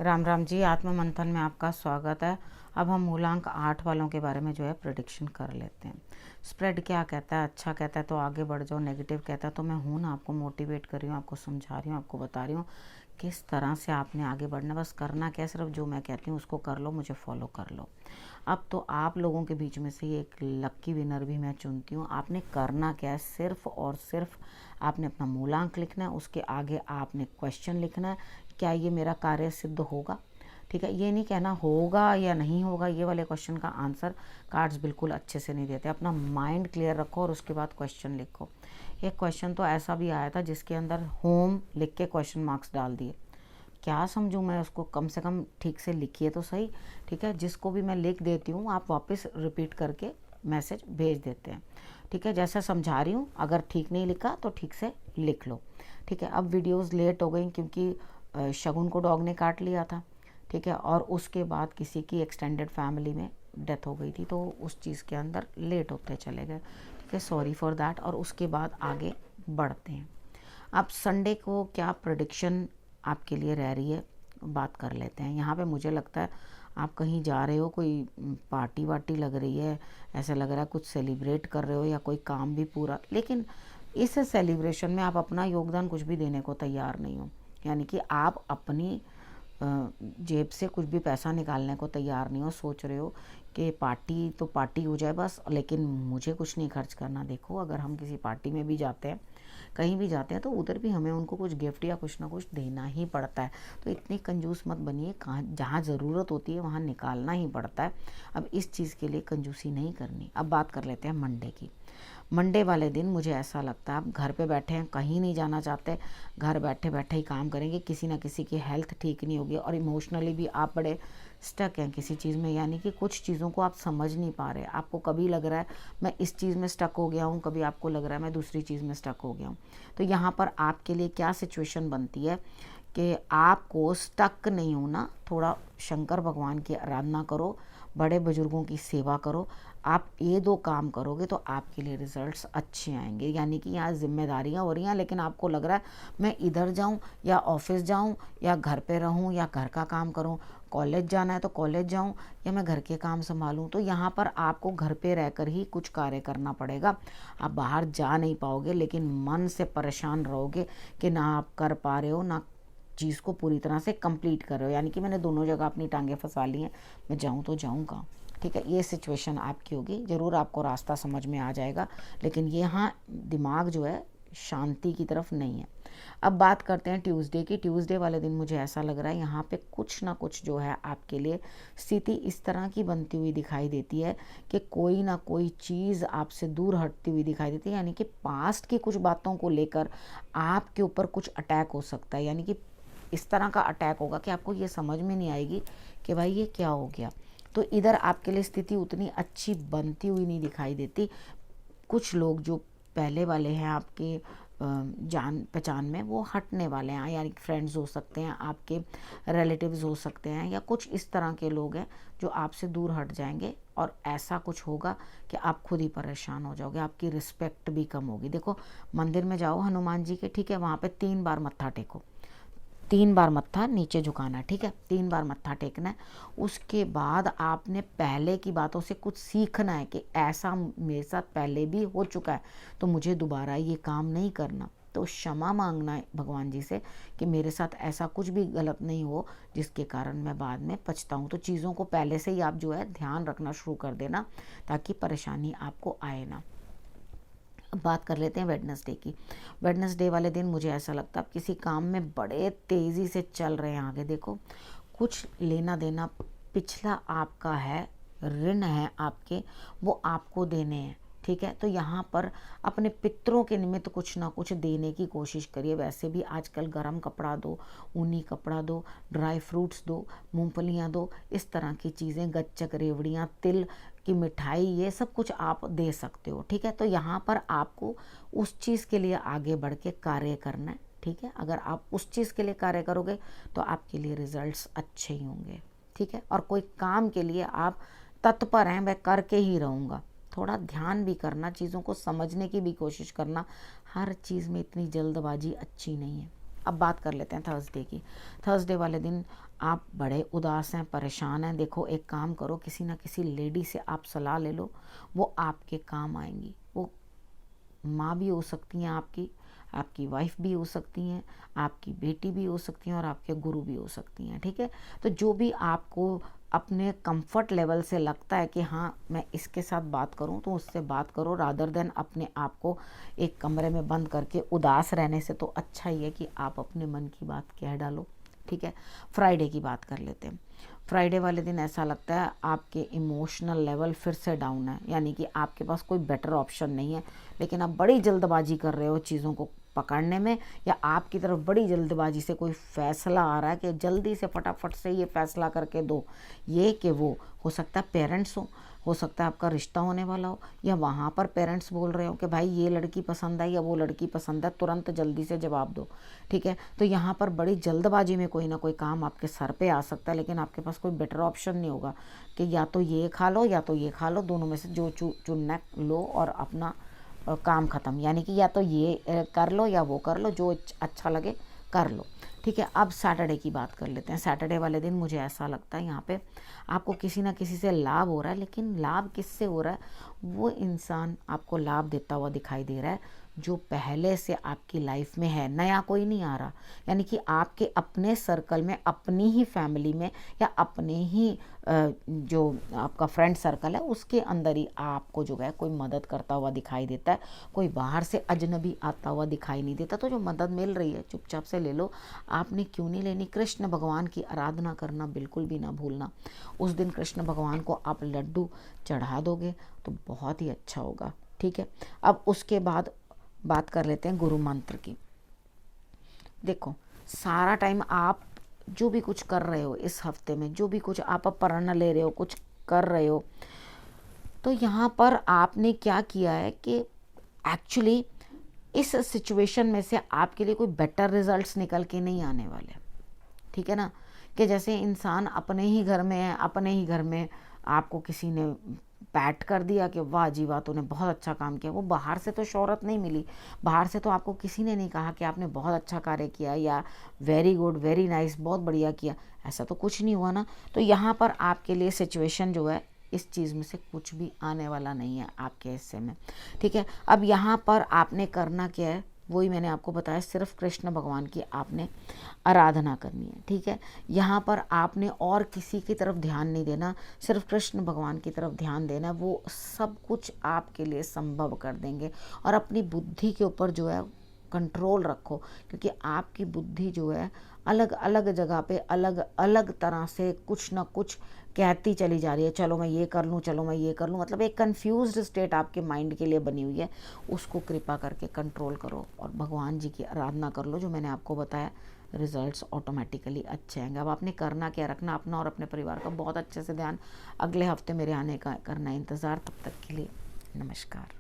राम राम जी। आत्म मंथन में आपका स्वागत है। अब हम मूलांक 8 वालों के बारे में जो है प्रिडिक्शन कर लेते हैं। स्प्रेड क्या कहता है? अच्छा कहता है तो आगे बढ़ जाओ, नेगेटिव कहता है तो मैं हूँ ना, आपको मोटिवेट कर रही हूँ, आपको समझा रही हूँ, आपको बता रही हूँ किस तरह से आपने आगे बढ़ना। बस करना क्या है, सिर्फ जो मैं कहती हूँ उसको कर लो, मुझे फॉलो कर लो। अब तो आप लोगों के बीच में से एक लक्की विनर भी मैं चुनती हूँ। आपने करना क्या है, सिर्फ और सिर्फ आपने अपना मूलांक लिखना है, उसके आगे आपने क्वेश्चन लिखना है, क्या ये मेरा कार्य सिद्ध होगा। ठीक है, ये नहीं कहना होगा या नहीं होगा, ये वाले क्वेश्चन का आंसर कार्ड्स बिल्कुल अच्छे से नहीं देते। अपना माइंड क्लियर रखो और उसके बाद क्वेश्चन लिखो। एक क्वेश्चन तो ऐसा भी आया था जिसके अंदर होम लिख के क्वेश्चन मार्क्स डाल दिए। क्या समझूं मैं उसको? कम से कम ठीक से लिखिए तो सही। ठीक है, जिसको भी मैं लिख देती हूँ आप वापस रिपीट करके मैसेज भेज देते हैं। ठीक है, जैसा समझा रही हूँ, अगर ठीक नहीं लिखा तो ठीक से लिख लो। ठीक है, अब वीडियोस लेट हो गई क्योंकि शगुन को डॉग ने काट लिया था। ठीक है, और उसके बाद किसी की एक्सटेंडेड फैमिली में डेथ हो गई थी, तो उस चीज़ के अंदर लेट होते चले गए। ठीक है, सॉरी फॉर दैट। और उसके बाद आगे बढ़ते हैं। अब संडे को क्या प्रेडिक्शन आपके लिए रह रही है, बात कर लेते हैं। यहाँ पे मुझे लगता है आप कहीं जा रहे हो, कोई पार्टी वार्टी लग रही है, ऐसा लग रहा है कुछ सेलिब्रेट कर रहे हो या कोई काम भी पूरा। लेकिन इस सेलिब्रेशन में आप अपना योगदान कुछ भी देने को तैयार नहीं हो। यानी कि आप अपनी जेब से कुछ भी पैसा निकालने को तैयार नहीं हो। सोच रहे हो कि पार्टी तो पार्टी हो जाए बस, लेकिन मुझे कुछ नहीं खर्च करना। देखो, अगर हम किसी पार्टी में भी जाते हैं, कहीं भी जाते हैं, तो उधर भी हमें उनको कुछ गिफ्ट या कुछ ना कुछ देना ही पड़ता है। तो इतनी कंजूस मत बनिए। कहाँ जहाँ ज़रूरत होती है वहाँ निकालना ही पड़ता है। अब इस चीज़ के लिए कंजूसी नहीं करनी। अब बात कर लेते हैं मंडे की। मंडे वाले दिन मुझे ऐसा लगता है आप घर पे बैठे हैं, कहीं नहीं जाना चाहते, घर बैठे बैठे ही काम करेंगे। किसी ना किसी की हेल्थ ठीक नहीं होगी और इमोशनली भी आप बड़े स्टक हैं किसी चीज़ में। यानी कि कुछ चीज़ों को आप समझ नहीं पा रहे। आपको कभी लग रहा है मैं इस चीज़ में स्टक हो गया हूँ, कभी आपको लग रहा है मैं दूसरी चीज़ में स्टक हो गया हूँ। तो यहाँ पर आपके लिए क्या सिचुएशन बनती है कि आपको स्टक नहीं होना, थोड़ा शंकर भगवान की आराधना करो, बड़े बुजुर्गों की सेवा करो। आप ये दो काम करोगे तो आपके लिए रिजल्ट्स अच्छे आएंगे। यानी कि यहाँ जिम्मेदारियाँ हो रही हैं, लेकिन आपको लग रहा है मैं इधर जाऊँ या ऑफिस जाऊँ या घर पे रहूँ या घर का काम करूँ, कॉलेज जाना है तो कॉलेज जाऊँ या मैं घर के काम संभालूँ। तो यहाँ पर आपको घर पे रहकर ही कुछ कार्य करना पड़ेगा। आप बाहर जा नहीं पाओगे, लेकिन मन से परेशान रहोगे कि ना आप कर पा रहे हो, ना चीज़ को पूरी तरह से कंप्लीट कर रहे हो। यानी कि मैंने दोनों जगह अपनी टांगें फंसा ली हैं, मैं जाऊँ तो जाऊँ कहाँ। ठीक है, ये सिचुएशन आपकी होगी। ज़रूर आपको रास्ता समझ में आ जाएगा, लेकिन यहाँ दिमाग जो है शांति की तरफ नहीं है। अब बात करते हैं ट्यूसडे की। ट्यूसडे वाले दिन मुझे ऐसा लग रहा है यहाँ पे कुछ ना कुछ जो है आपके लिए स्थिति इस तरह की बनती हुई दिखाई देती है कि कोई ना कोई चीज़ आपसे दूर हटती हुई दिखाई देती है। यानी कि पास्ट की कुछ बातों को लेकर आपके ऊपर कुछ अटैक हो सकता है। यानी कि इस तरह का अटैक होगा कि आपको ये समझ में नहीं आएगी कि भाई ये क्या हो गया। तो इधर आपके लिए स्थिति उतनी अच्छी बनती हुई नहीं दिखाई देती। कुछ लोग जो पहले वाले हैं आपके जान पहचान में, वो हटने वाले हैं। यानी फ्रेंड्स हो सकते हैं, आपके रिलेटिव्स हो सकते हैं, या कुछ इस तरह के लोग हैं जो आपसे दूर हट जाएंगे। और ऐसा कुछ होगा कि आप खुद ही परेशान हो जाओगे, आपकी रिस्पेक्ट भी कम होगी। देखो, मंदिर में जाओ हनुमान जी के, ठीक है, वहाँ पे 3 बार मत्था टेको, 3 बार मत्था नीचे झुकाना है। ठीक है, 3 बार मत्था टेकना है। उसके बाद आपने पहले की बातों से कुछ सीखना है कि ऐसा मेरे साथ पहले भी हो चुका है, तो मुझे दोबारा ये काम नहीं करना। तो क्षमा मांगना है भगवान जी से कि मेरे साथ ऐसा कुछ भी गलत नहीं हो जिसके कारण मैं बाद में पछताऊँ। तो चीज़ों को पहले से ही आप जो है ध्यान रखना शुरू कर देना, ताकि परेशानी आपको आए ना। अब बात कर लेते हैं वेडनेसडे की। वेडनेसडे वाले दिन मुझे ऐसा लगता है आप किसी काम में बड़े तेज़ी से चल रहे हैं आगे। देखो, कुछ लेना देना पिछला आपका है, ऋण है आपके, वो आपको देने हैं। ठीक है, तो यहाँ पर अपने पितरों के निमित्त कुछ ना कुछ देने की कोशिश करिए। वैसे भी आजकल गर्म कपड़ा दो, ऊनी कपड़ा दो, ड्राई फ्रूट्स दो, मूंगफलियाँ दो, इस तरह की चीज़ें, गच्चक, रेवड़ियाँ, तिल की मिठाई, ये सब कुछ आप दे सकते हो। ठीक है, तो यहाँ पर आपको उस चीज़ के लिए आगे बढ़ के कार्य करना है। ठीक है, अगर आप उस चीज़ के लिए कार्य करोगे तो आपके लिए रिजल्ट्स अच्छे ही होंगे। ठीक है, और कोई काम के लिए आप तत्पर हैं, मैं करके ही रहूँगा, थोड़ा ध्यान भी करना, चीज़ों को समझने की भी कोशिश करना। हर चीज़ में इतनी जल्दबाजी अच्छी नहीं है। अब बात कर लेते हैं थर्सडे की। थर्सडे वाले दिन आप बड़े उदास हैं, परेशान हैं। देखो एक काम करो, किसी ना किसी लेडी से आप सलाह ले लो, वो आपके काम आएंगी। वो माँ भी हो सकती हैं आपकी, आपकी वाइफ भी हो सकती हैं, आपकी बेटी भी हो सकती हैं और आपके गुरु भी हो सकती हैं। ठीक है, तो जो भी आपको अपने कंफर्ट लेवल से लगता है कि हाँ मैं इसके साथ बात करूं, तो उससे बात करो, रादर देन अपने आप को एक कमरे में बंद करके उदास रहने से। तो अच्छा ही है कि आप अपने मन की बात कह डालो। ठीक है, फ्राइडे की बात कर लेते हैं। फ्राइडे वाले दिन ऐसा लगता है आपके इमोशनल लेवल फिर से डाउन है, यानी कि आपके पास कोई बेटर ऑप्शन नहीं है, लेकिन आप बड़ी जल्दबाजी कर रहे हो चीज़ों को पकड़ने में, या आपकी तरफ बड़ी जल्दबाजी से कोई फैसला आ रहा है कि जल्दी से फटाफट से ये फैसला करके दो, ये कि वो हो सकता है पेरेंट्स हो सकता है आपका रिश्ता होने वाला हो, या वहाँ पर पेरेंट्स बोल रहे हो कि भाई ये लड़की पसंद है या वो लड़की पसंद है, तुरंत जल्दी से जवाब दो। ठीक है, तो यहाँ पर बड़ी जल्दबाजी में कोई ना कोई काम आपके सर पे आ सकता है, लेकिन आपके पास कोई बेटर ऑप्शन नहीं होगा कि या तो ये खा लो या तो ये खा लो, दोनों में से जो चुनना लो और अपना काम ख़त्म। यानी कि या तो ये कर लो या वो कर लो, जो अच्छा लगे कर लो। ठीक है, अब सैटरडे की बात कर लेते हैं। सैटरडे वाले दिन मुझे ऐसा लगता है यहाँ पे आपको किसी ना किसी से लाभ हो रहा है, लेकिन लाभ किससे हो रहा है? वो इंसान आपको लाभ देता हुआ दिखाई दे रहा है जो पहले से आपकी लाइफ में है, नया कोई नहीं आ रहा। यानी कि आपके अपने सर्कल में, अपनी ही फैमिली में, या अपने ही जो आपका फ्रेंड सर्कल है उसके अंदर ही आपको जो है कोई मदद करता हुआ दिखाई देता है। कोई बाहर से अजनबी आता हुआ दिखाई नहीं देता। तो जो मदद मिल रही है चुपचाप से ले लो, आपने क्यों नहीं लेनी। कृष्ण भगवान की आराधना करना बिल्कुल भी ना भूलना। उस दिन कृष्ण भगवान को आप लड्डू चढ़ा दोगे तो बहुत ही अच्छा होगा। ठीक है, अब उसके बाद बात कर लेते हैं गुरु मंत्र की। देखो सारा टाइम आप जो भी कुछ कर रहे हो इस हफ्ते में, जो भी कुछ आप प्रण ले रहे हो, कुछ कर रहे हो, तो यहाँ पर आपने क्या किया है कि एक्चुअली इस सिचुएशन में से आपके लिए कोई बेटर रिजल्ट्स निकल के नहीं आने वाले। ठीक है ना, कि जैसे इंसान अपने ही घर में है, अपने ही घर में आपको किसी ने पैट कर दिया कि वाह जी वाह तूने बहुत अच्छा काम किया। वो बाहर से तो शोहरत नहीं मिली, बाहर से तो आपको किसी ने नहीं कहा कि आपने बहुत अच्छा कार्य किया या वेरी गुड, वेरी नाइस, बहुत बढ़िया किया, ऐसा तो कुछ नहीं हुआ ना। तो यहाँ पर आपके लिए सिचुएशन जो है, इस चीज़ में से कुछ भी आने वाला नहीं है आपके हिस्से में। ठीक है, अब यहाँ पर आपने करना क्या है, वही मैंने आपको बताया, सिर्फ कृष्ण भगवान की आपने आराधना करनी है। ठीक है, यहाँ पर आपने और किसी की तरफ ध्यान नहीं देना, सिर्फ कृष्ण भगवान की तरफ ध्यान देना। वो सब कुछ आपके लिए संभव कर देंगे। और अपनी बुद्धि के ऊपर जो है कंट्रोल रखो, क्योंकि आपकी बुद्धि जो है अलग अलग जगह पे अलग अलग तरह से कुछ ना कुछ कहती चली जा रही है। चलो मैं ये कर लूँ, चलो मैं ये कर लूँ, मतलब एक कंफ्यूज्ड स्टेट आपके माइंड के लिए बनी हुई है। उसको कृपा करके कंट्रोल करो और भगवान जी की आराधना कर लो, जो मैंने आपको बताया। रिजल्ट्स ऑटोमेटिकली अच्छे आएंगे। अब आपने करना क्या, रखना अपना और अपने परिवार का बहुत अच्छे से ध्यान। अगले हफ्ते मेरे आने का करना इंतज़ार। तब तक के लिए नमस्कार।